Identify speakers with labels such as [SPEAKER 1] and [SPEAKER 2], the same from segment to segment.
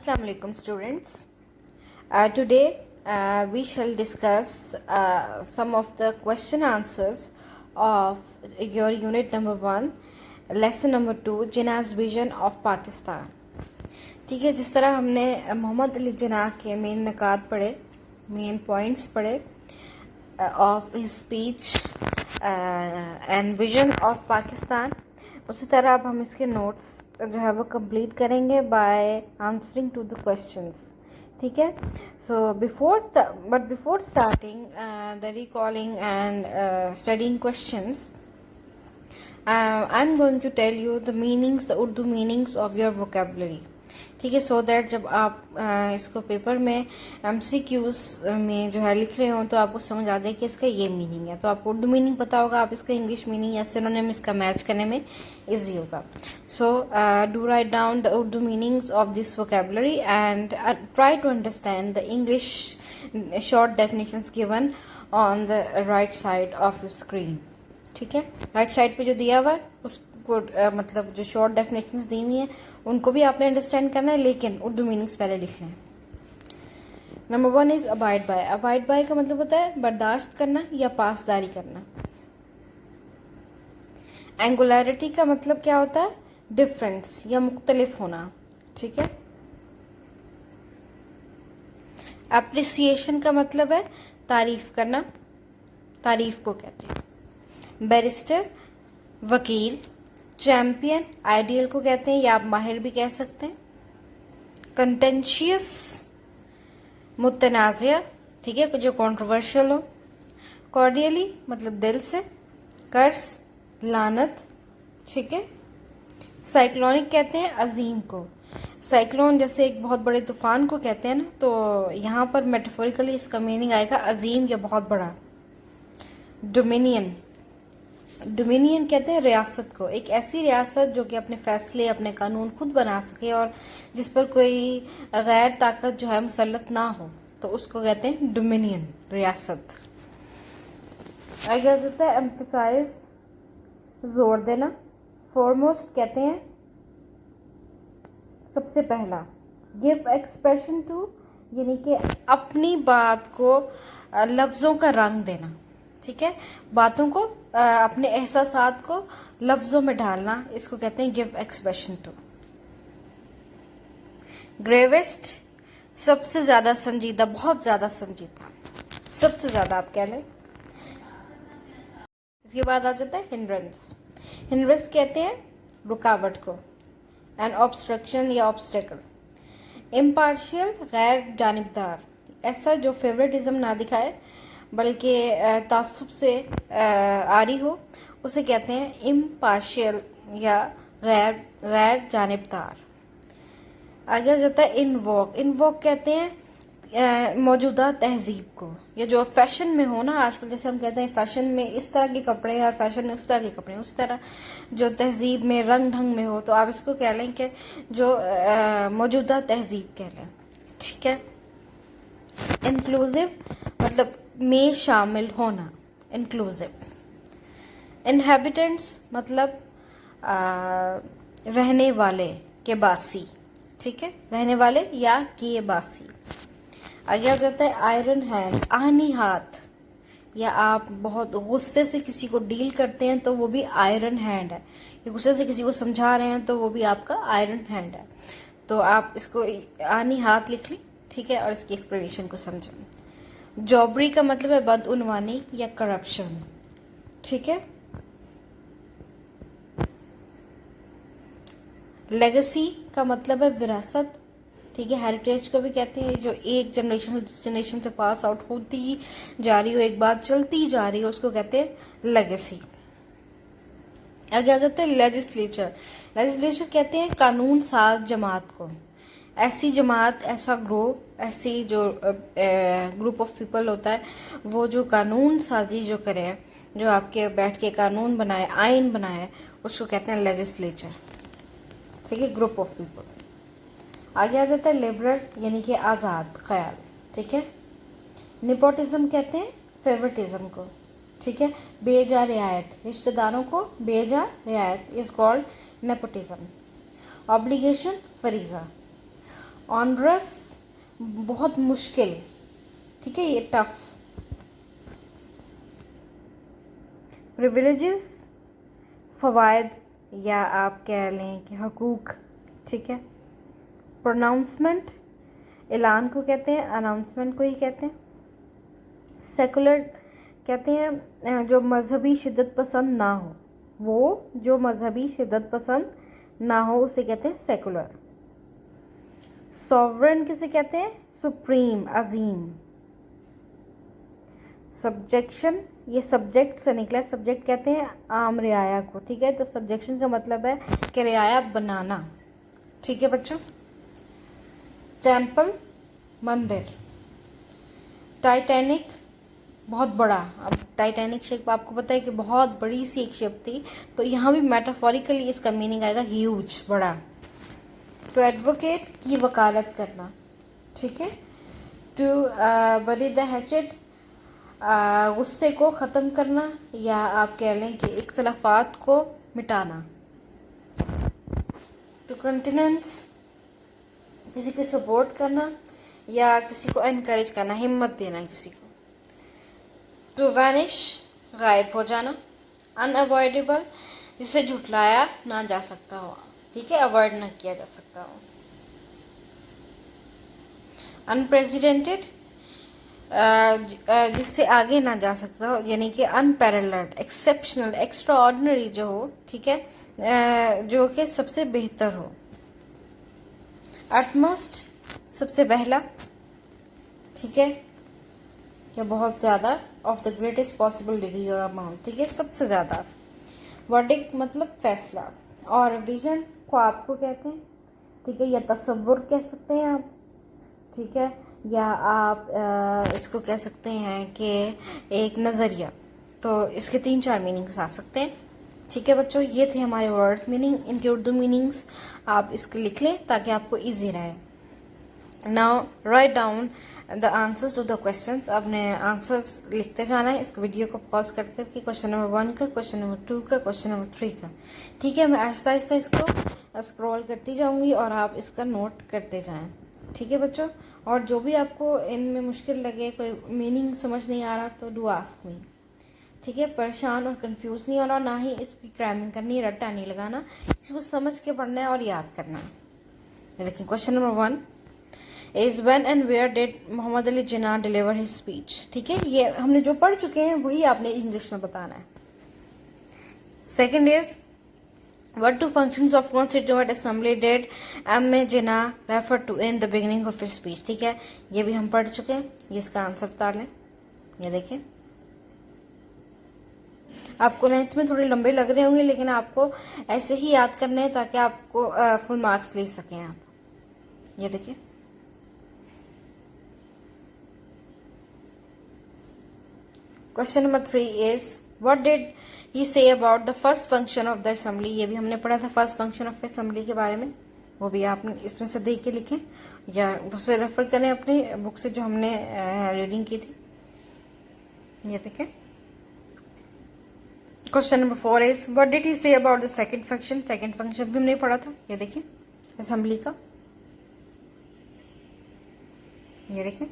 [SPEAKER 1] Assalamu alaikum students. Today we shall discuss some of the question answers of your unit number 1 lesson number 2 जिना's vision of Pakistan. ठीक है, जिस तरह हमने मोहम्मद अली जिना के main नकात पढ़े, main points पढ़े of his speech and vision of Pakistan, उसी तरह अब हम इसके नोट्स जो है वो कंप्लीट करेंगे by answering to the questions. ठीक है, so before starting the recalling and studying questions, I am going to tell you the meanings, the Urdu meanings of your vocabulary. ठीक है, सो दैट जब आप इसको पेपर में MCQs में जो है लिख रहे हो तो आपको समझ आ जाए कि इसका ये मीनिंग है. तो आपको उर्दू मीनिंग पता होगा, आप इसका इंग्लिश मीनिंग या सिनोनिम इसका मैच करने में इजी होगा. So do write down the Urdu meanings of this vocabulary and try to understand the English short definitions given on the right side of screen. ठीक है, राइट साइड पे जो दिया हुआ है उसको मतलब जो शॉर्ट डेफिनेशंस दी हुई हैं उनको भी आपने अंडरस्टैंड करना है, लेकिन उर्दू मीनिंग्स पहले लिखने हैं. Number 1 is abide by. Abide by का मतलब होता है बर्दाश्त करना या पासदारी करना. एंगुलरिटी का मतलब क्या होता है? डिफरेंस या मुख्तलिफ होना. ठीक है, एप्रिसिएशन का मतलब है तारीफ करना, तारीफ को कहते हैं. बैरिस्टर वकील, चैंपियन आइडियल को कहते हैं या आप माहिर भी कह सकते हैं. कंटेंशियस मुतनाज़िया, ठीक है, जो कंट्रोवर्शियल हो. कॉर्डियली मतलब दिल से. कर्स लानत. ठीक है, साइक्लोनिक कहते हैं अजीम को. साइक्लोन जैसे एक बहुत बड़े तूफान को कहते हैं ना, तो यहाँ पर मेटाफोरिकली इसका मीनिंग आएगा अजीम या बहुत बड़ा. डोमिनियन, डोमिनियन कहते हैं रियासत को, एक ऐसी रियासत जो कि अपने फैसले, अपने कानून खुद बना सके और जिस पर कोई गैर ताकत जो है मुसल्लत ना हो, तो उसको कहते हैं डोमिनियन, रियासत. आगे जाता है एम्फसाइज, जोर देना. फॉरमोस्ट कहते हैं सबसे पहला. गिव एक्सप्रेशन टू यानी कि अपनी बात को लफ्जों का रंग देना. ठीक है, बातों को अपने एहसासात को लफ्जों में ढालना, इसको कहते हैं गिव एक्सप्रेशन टू. ग्रेवेस्ट सबसे ज्यादा संजीदा, बहुत ज्यादा संजीदा, सबसे ज्यादा आप कह लें. इसके बाद आ जाता है हिंड्रेंस. हिंड्रेंस कहते हैं रुकावट को. एन ऑब्स्ट्रक्शन या ऑब्स्टेकल. इम्पार्शियल गैर जानिबदार, ऐसा जो फेवरेटिज्म ना दिखाए बल्कि तासुब से आरी हो, उसे कहते हैं इम्पार्शियल या गैर जानिबदार. आगे जाता है इनवोक. इनवोक कहते हैं मौजूदा तहजीब को, या जो फैशन में हो ना आजकल, जैसे हम कहते हैं फैशन में इस तरह के कपड़े हैं और फैशन में उस तरह के कपड़े हैं, उस तरह जो तहजीब में रंग ढंग में हो, तो आप इसको कह लें कि जो मौजूदा तहजीब कह लें. ठीक है, इंक्लूसिव मतलब में शामिल होना, इंक्लूसिव. इनहेबिटेंट्स मतलब रहने वाले के बासी. ठीक है, रहने वाले या किए बासी. आगे आ जाता है आयरन हैंड, आहनी हाथ, या आप बहुत गुस्से से किसी को डील करते हैं तो वो भी आयरन हैंड है. या गुस्से से किसी को समझा रहे हैं तो वो भी आपका आयरन हैंड है. तो आप इसको आहनी हाथ लिख लें. ठीक है, और इसकी एक्सप्लेनेशन को समझें. जॉबरी का मतलब है बदउनवानी या करप्शन. ठीक है, लेगेसी का मतलब है विरासत. ठीक है, हेरिटेज को भी कहते हैं जो एक जनरेशन से जनरेशन से पास आउट होती जा रही हो, एक बात चलती जा रही हो, उसको कहते हैं लेगेसी. आगे आ जाते हैं लेजिस्लेचर. लेजिस्लेचर कहते हैं कानून साज जमात को. ऐसी जमात, ऐसा ग्रुप, ऐसी जो ग्रुप ऑफ पीपल होता है वो जो कानून साजी जो करे, जो आपके बैठ के कानून बनाए, आइन बनाए, उसको कहते हैं लेजिस्लेचर. ठीक है, ग्रुप ऑफ पीपल. आगे आ जाता है लिबरल यानी कि आज़ाद ख्याल. ठीक है, निपोटिज्म कहते हैं फेवरेटिज्म को. ठीक है, बेजा रियायत, रिश्तेदारों को बेजा रियायत इज कॉल्ड नेपोटिज्म. ऑब्लिगेशन फरीजा. ऑनरस बहुत मुश्किल, ठीक है, ये टफ। प्रिविलेजेस फ़वाइद या आप कह लें कि हकूक, ठीक है। प्रोनाउंसमेंट ऐलान को कहते हैं, अनाउंसमेंट को ही कहते हैं। सेकुलर कहते हैं जो मजहबी शिद्दत पसंद ना हो, वो जो मजहबी शिद्दत पसंद ना हो उसे कहते हैं सेकुलर। सॉवरेन किसे कहते हैं? सुप्रीम, अजीम। सब्जेक्शन, ये सब्जेक्ट से निकला, सब्जेक्ट कहते हैं आम रियाया को, ठीक है। तो सब्जेक्शन का मतलब है कि रियाया बनाना, ठीक है बच्चों। टेम्पल, मंदिर। टाइटैनिक, बहुत बड़ा। अब टाइटैनिक शिप आपको पता है कि बहुत बड़ी सी एक शिप थी, तो यहाँ भी मेटाफोरिकली इसका मीनिंग आएगा ह्यूज, बड़ा। टू एडवोकेट, की वकालत करना, ठीक है। टू बरी द हैचेड, गुस्से को ख़त्म करना, या आप कह लें कि इख्तलाफात को मिटाना। टू कंटिनेंस, किसी को सपोर्ट करना या किसी को एनकरेज करना, हिम्मत देना किसी को। टू वैनिश, गायब हो जाना। अनअवॉइडेबल, जिसे झुटलाया ना जा सकता हो, ठीक है, अवॉइड ना किया जा सकता हो। अनप्रेसिडेंटेड, जिससे आगे ना जा सकता हो, यानी कि अनपैरेलल्ड, एक्सेप्शनल, एक्स्ट्रा ऑर्डिनरी जो हो, ठीक है, जो कि सबसे बेहतर हो। अटमोस्ट, सबसे पहला, ठीक है, या बहुत ज्यादा, of the greatest possible degree और अमाउंट, ठीक है, सबसे ज्यादा। वर्डिक्ट मतलब फैसला। और विजन ख्वाब को कहते हैं, ठीक है, या तसव्वुर कह सकते हैं आप, ठीक है, या आप इसको कह सकते हैं कि एक नज़रिया। तो इसके 3-4 मीनिंग्स आ सकते हैं, ठीक है बच्चों। ये थे हमारे वर्ड्स मीनिंग, इनके उर्दू मीनिंग्स आप इसको लिख लें ताकि आपको इजी रहे। Now write down the answers to the questions. आपने आंसर्स लिखते जाना है, इस वीडियो को पॉज करके क्वेश्चन नंबर 1 का, क्वेश्चन नंबर 2 का, क्वेश्चन नंबर 3 का, ठीक है। मैं आहिस्ता आहिस्ता इसको स्क्रॉल करती जाऊंगी और आप इसका नोट करते जाएं, ठीक है बच्चों। और जो भी आपको इनमें मुश्किल लगे, कोई मीनिंग समझ नहीं आ रहा, तो डू आस्क मी, ठीक है। परेशान और कंफ्यूज नहीं होना, ना ही इसकी क्रैमिंग करनी है, रट्टा नहीं लगाना, इसको समझ के पढ़ना है और याद करना है। लेकिन question number 1 is when and where did Mohammad Ali Jinnah deliver his speech, ठीक है। ये हमने जो पढ़ चुके हैं वही आपने इंग्लिश में बताना है। Second is what two functions of constituent assembly did M. Jinnah refer to in the beginning of his speech, ठीक है, ये भी हम पढ़ चुके हैं। ये इसका आंसर बता लें, ये देखें। आपको लेंथ में थोड़े लंबे लग रहे होंगे, लेकिन आपको ऐसे ही याद करने हैं ताकि आपको फुल मार्क्स ले सकें आप। ये देखिए, question number 3 is what did he say about the first function of the assembly. ये भी हमने पढ़ा था, फर्स्ट फंक्शन ऑफ असेंबली के बारे में, वो भी आपने इसमें से देख के लिखें या उससे रेफर करें अपनी बुक से जो हमने रीडिंग की थी। ये देखें। Question number 4 is what did he say about the second function. Second function भी हमने पढ़ा था, ये देखिए, असेंबली का, ये देखें।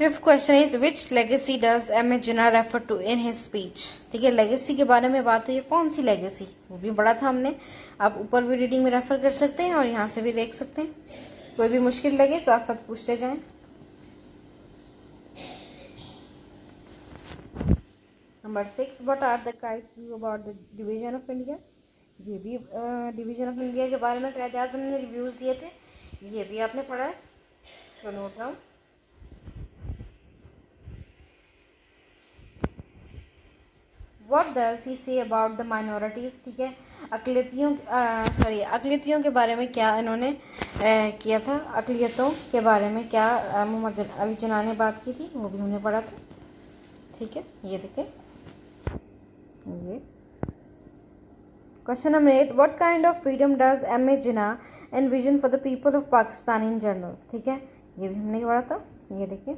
[SPEAKER 1] Fifth question is which legacy does M A Jinnah refer to in his speech, ठीक है। लेगेसी के बारे में बात हुई है, कौन सी लेगेसी, वो भी पढ़ा था हमने। आप ऊपर भी रीडिंग में रेफर कर सकते हैं और यहाँ से भी देख सकते हैं। कोई भी मुश्किल लगे साथ साथ पूछते जाएं। Number 6 what are the Quaid's view about the division of India. ये भी डिवीजन ऑफ इंडिया के बारे में कायदे आज़म ने रिव्यूज दिए थे, ये भी आपने पढ़ा है, so note down. What does he say about the minorities, ठीक है। अकलियतियों के बारे में क्या इन्होंने किया था, अकलियतों के बारे में क्या मोहम्मद अली जिन्ना ने बात की थी, वो भी हमने पढ़ा था, ठीक है। ये देखें, ये question number 8 what kind of freedom does M A Jinnah envision for the people of Pakistan in general, ठीक है। ये भी हमने पढ़ा था, ये देखिए,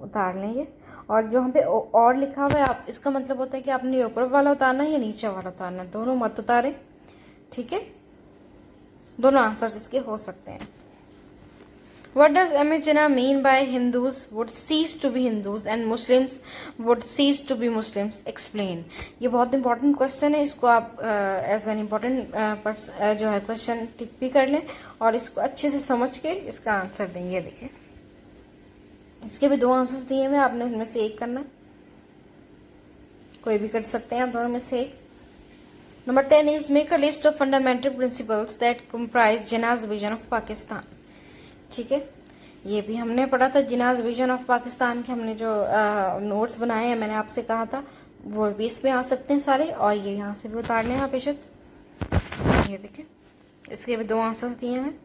[SPEAKER 1] उतार लें ये। और जो हम पे और लिखा हुआ है, आप इसका मतलब होता है कि आपने ऊपर वाला उतारना है या नीचे वाला उतारना है, दोनों मत उतारे, ठीक है, दोनों आंसर इसके हो सकते हैं। What does M.A. Jinnah mean by Hindus would cease to be Hindus and Muslims would cease to be Muslims? Explain. ये बहुत इंपॉर्टेंट क्वेश्चन है, इसको आप एज एन इम्पोर्टेंट जो है क्वेश्चन टिक भी कर लें और इसको अच्छे से समझ के इसका आंसर देंगे। देखिए, इसके भी दो आंसर्स दिए हुए, आपने उनमें से एक करना, कोई भी कर सकते हैं आप दोनों में से एक। Number 10 is make a list of fundamental principles that comprise Jinnah's vision of Pakistan. ठीक है, ये भी हमने पढ़ा था, जिन्नाज विजन ऑफ पाकिस्तान के हमने जो नोट्स बनाए हैं, मैंने आपसे कहा था वो भी इसमें आ सकते हैं सारे, और ये यहाँ से भी उतार लें आप बेशक। ये देखिए, इसके भी दो आंसर्स दिए हैं।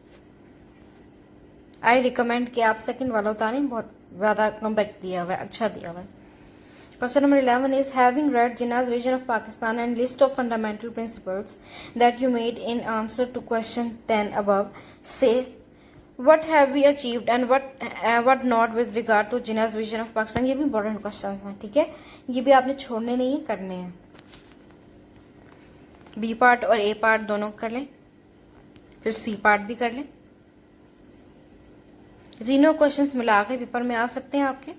[SPEAKER 1] आई रिकमेंड कि आप सेकंड वाला उतारें, बहुत ज्यादा कम्पैक्ट दिया हुआ है, अच्छा दिया हुआ है। Question number 11 is having read Jinnah's vision of Pakistan and list of fundamental principles that you made in answer to question 10 above, say what have we achieved and what not with regard to Jinnah's vision of Pakistan। ये भी important questions हैं, ठीक है, ये भी आपने छोड़ने नहीं है, करने हैं। बी पार्ट और ए पार्ट दोनों कर लें, फिर सी पार्ट भी कर लें। तीनों क्वेश्चंस मिला के पेपर में आ सकते हैं आपके।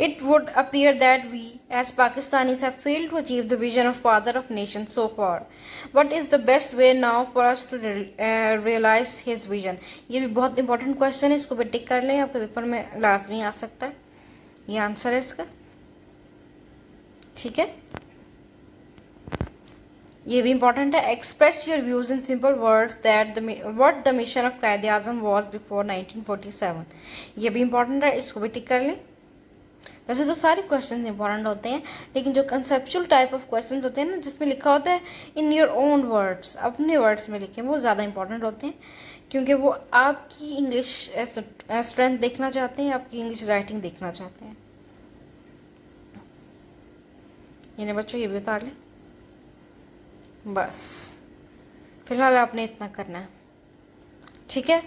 [SPEAKER 1] It would appear that we, as Pakistanis, have failed to achieve the vision of father of nation so far. What is the best way now for us to realize his vision? ये भी बहुत important question है, इसको भी टिक कर लें, आपके paper में लाजमी आ सकता है। ये आंसर है इसका, ठीक है। ये भी इंपॉर्टेंट है, express your views in simple words that what the mission of कायदे आजम वाज बिफोर 1947। ये भी इंपॉर्टेंट है, इसको भी टिक कर लें। वैसे तो सारे क्वेश्चंस इंपॉर्टेंट होते हैं, लेकिन जो कंसेप्चुअल टाइप ऑफ क्वेश्चंस होते हैं ना, जिसमें लिखा होता है इन योर ओन वर्ड्स, अपने वर्ड्स में लिखें, वो ज़्यादा इंपॉर्टेंट होते हैं, क्योंकि वो आपकी इंग्लिश स्ट्रेंथ देखना चाहते हैं, आपकी इंग्लिश राइटिंग देखना चाहते हैं। इन्हें बच्चों ये भी उतार लें, बस फिलहाल आपने इतना करना है, ठीक है।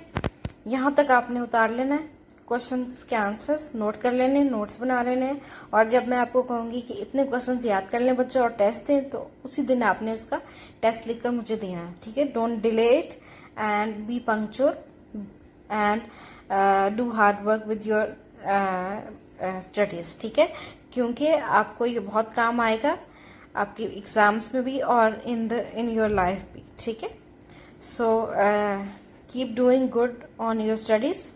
[SPEAKER 1] यहाँ तक आपने उतार लेना है, क्वेश्चंस के आंसर्स नोट कर लेने, नोट्स बना लेने, और जब मैं आपको कहूंगी कि इतने क्वेश्चंस याद कर लें बच्चों और टेस्ट दें, तो उसी दिन आपने उसका टेस्ट लिखकर मुझे देना है, ठीक है। Don't delay it and B punctual and do hard work with your studies, ठीक है, क्योंकि आपको ये बहुत काम आएगा आपके एग्जाम्स में भी और इन योर लाइफ भी, ठीक है। So keep doing good on your studies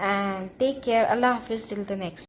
[SPEAKER 1] and take care. Allah Hafiz till the next.